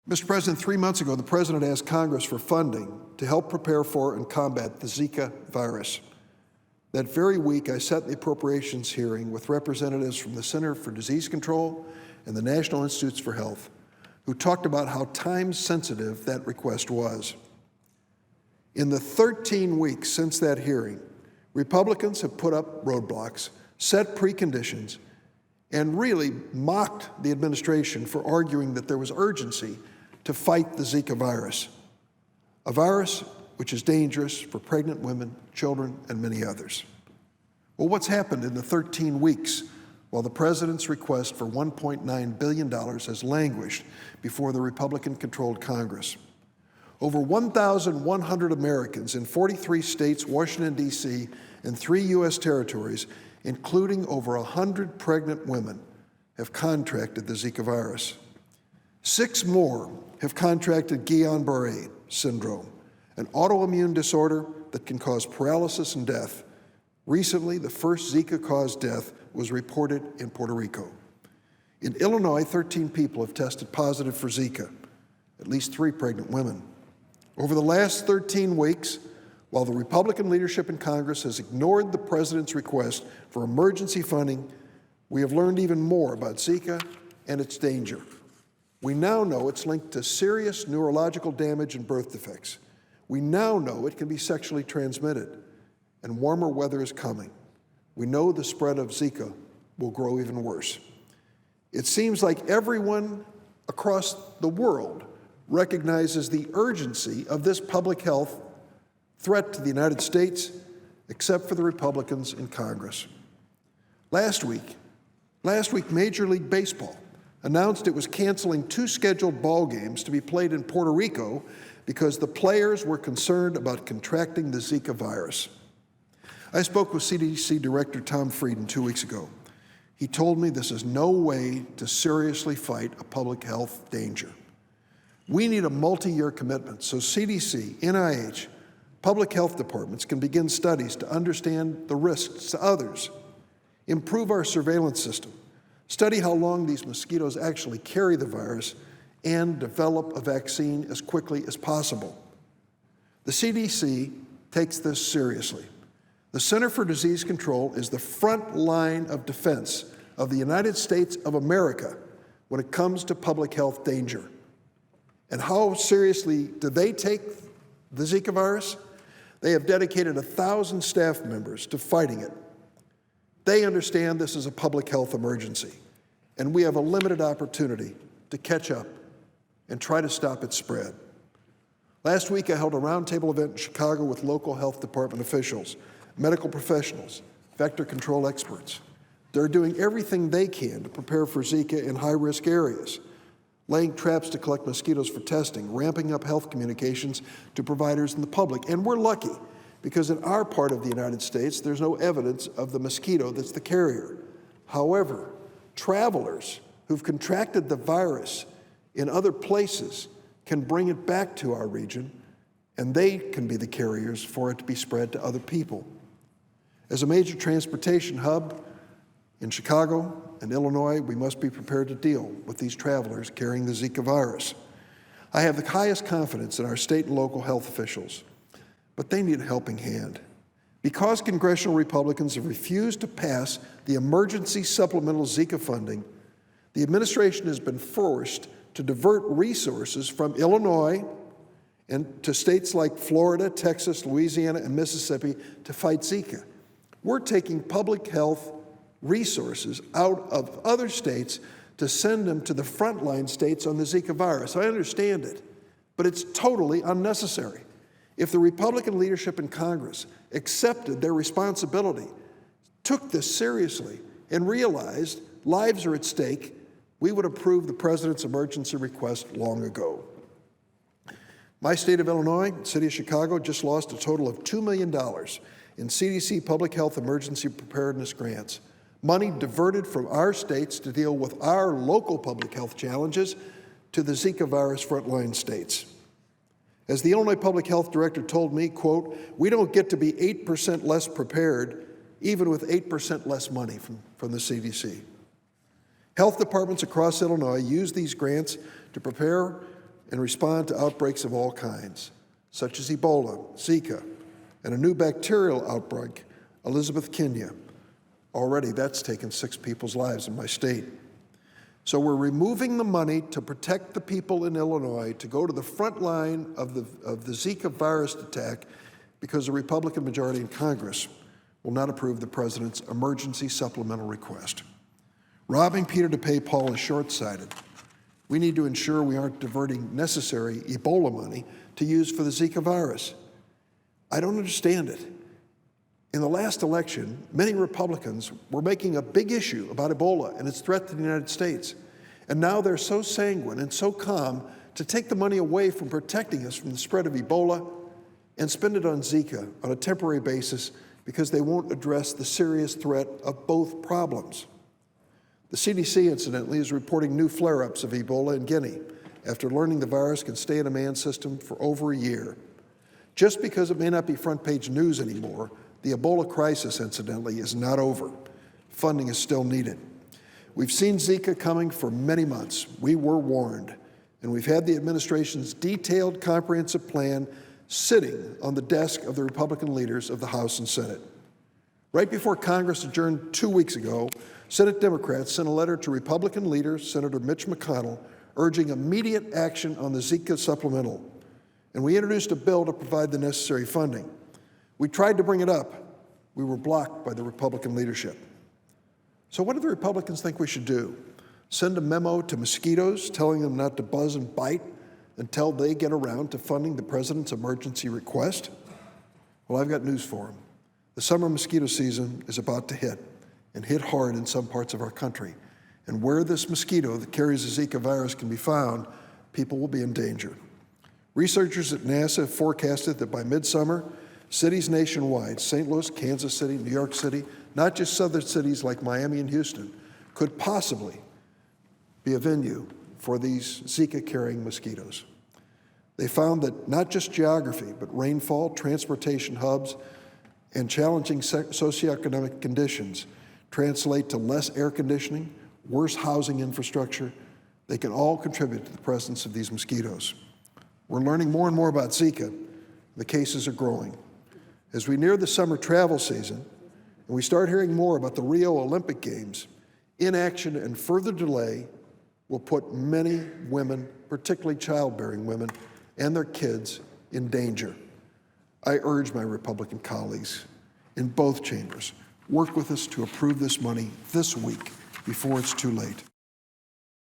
Mr. President, 3 months ago, the President asked Congress for funding to help prepare for and combat the Zika virus. That very week, I sat in the appropriations hearing with representatives from the Center for Disease Control and the National Institutes for Health, who talked about how time-sensitive that request was. In the 13 weeks since that hearing, Republicans have put up roadblocks, set preconditions, and really mocked the administration for arguing that there was urgency to fight the Zika virus, a virus which is dangerous for pregnant women, children, and many others. Well, what's happened in the 13 weeks while the President's request for $1.9 billion has languished before the Republican-controlled Congress? Over 1,100 Americans in 43 states, Washington, D.C., and 3 U.S. territories, including over 100 pregnant women, have contracted the Zika virus. 6 more have contracted Guillain-Barré syndrome, an autoimmune disorder that can cause paralysis and death. Recently, the first Zika-caused death was reported in Puerto Rico. In Illinois, 13 people have tested positive for Zika, at least 3 pregnant women. Over the last 13 weeks, while the Republican leadership in Congress has ignored the President's request for emergency funding, we have learned even more about Zika and its danger. We now know it's linked to serious neurological damage and birth defects. We now know it can be sexually transmitted, and warmer weather is coming. We know the spread of Zika will grow even worse. It seems like everyone across the world recognizes the urgency of this public health threat to the United States, except for the Republicans in Congress. Last week, Major League Baseball announced it was canceling 2 scheduled ball games to be played in Puerto Rico because the players were concerned about contracting the Zika virus. I spoke with CDC Director Tom Frieden 2 weeks ago. He told me this is no way to seriously fight a public health danger. We need a multi-year commitment so CDC, NIH, public health departments can begin studies to understand the risks to others, improve our surveillance system, study how long these mosquitoes actually carry the virus, and develop a vaccine as quickly as possible. The CDC takes this seriously. The Center for Disease Control is the front line of defense of the United States of America when it comes to public health danger. And how seriously do they take the Zika virus? They have dedicated 1,000 staff members to fighting it. They understand this is a public health emergency, and we have a limited opportunity to catch up and try to stop its spread. Last week, I held a roundtable event in Chicago with local health department officials, medical professionals, vector control experts. They're doing everything they can to prepare for Zika in high-risk areas, laying traps to collect mosquitoes for testing, ramping up health communications to providers and the public. And we're lucky, because in our part of the United States, there's no evidence of the mosquito that's the carrier. However, travelers who've contracted the virus in other places can bring it back to our region, and they can be the carriers for it to be spread to other people. As a major transportation hub in Chicago and Illinois, we must be prepared to deal with these travelers carrying the Zika virus. I have the highest confidence in our state and local health officials, but they need a helping hand. Because congressional Republicans have refused to pass the emergency supplemental Zika funding, the administration has been forced to divert resources from Illinois and to states like Florida, Texas, Louisiana, and Mississippi to fight Zika. We're taking public health resources out of other states to send them to the frontline states on the Zika virus. I understand it, but it's totally unnecessary. If the Republican leadership in Congress accepted their responsibility, took this seriously, and realized lives are at stake, we would approve the President's emergency request long ago. My state of Illinois, city of Chicago, just lost a total of $2 million in CDC public health emergency preparedness grants, money diverted from our states to deal with our local public health challenges to the Zika virus frontline states. As the Illinois Public Health Director told me, quote, "We don't get to be 8% less prepared, even with 8% less money from the CDC." Health departments across Illinois use these grants to prepare and respond to outbreaks of all kinds, such as Ebola, Zika, and a new bacterial outbreak, Elizabethiana. Already that's taken 6 people's lives in my state. So we're removing the money to protect the people in Illinois to go to the front line of the Zika virus attack because the Republican majority in Congress will not approve the president's emergency supplemental request. Robbing Peter to pay Paul is short-sighted. We need to ensure we aren't diverting necessary Ebola money to use for the Zika virus. I don't understand it. In the last election, many Republicans were making a big issue about Ebola and its threat to the United States. And now they're so sanguine and so calm to take the money away from protecting us from the spread of Ebola and spend it on Zika on a temporary basis because they won't address the serious threat of both problems. The CDC, incidentally, is reporting new flare-ups of Ebola in Guinea after learning the virus can stay in a man's system for over a year. Just because it may not be front-page news anymore, the Ebola crisis, incidentally, is not over. Funding is still needed. We've seen Zika coming for many months. We were warned, and we've had the administration's detailed, comprehensive plan sitting on the desk of the Republican leaders of the House and Senate. Right before Congress adjourned 2 weeks ago, Senate Democrats sent a letter to Republican leader Senator Mitch McConnell urging immediate action on the Zika supplemental, and we introduced a bill to provide the necessary funding. We tried to bring it up. We were blocked by the Republican leadership. So what do the Republicans think we should do? Send a memo to mosquitoes telling them not to buzz and bite until they get around to funding the president's emergency request? Well, I've got news for them. The summer mosquito season is about to hit, and hit hard in some parts of our country. And where this mosquito that carries the Zika virus can be found, people will be in danger. Researchers at NASA have forecasted that by midsummer, cities nationwide, St. Louis, Kansas City, New York City, not just southern cities like Miami and Houston, could possibly be a venue for these Zika-carrying mosquitoes. They found that not just geography, but rainfall, transportation hubs, and challenging socioeconomic conditions translate to less air conditioning, worse housing infrastructure. They can all contribute to the presence of these mosquitoes. We're learning more and more about Zika. The cases are growing. As we near the summer travel season, and we start hearing more about the Rio Olympic Games, inaction and further delay will put many women, particularly childbearing women, and their kids in danger. I urge my Republican colleagues in both chambers, work with us to approve this money this week before it's too late.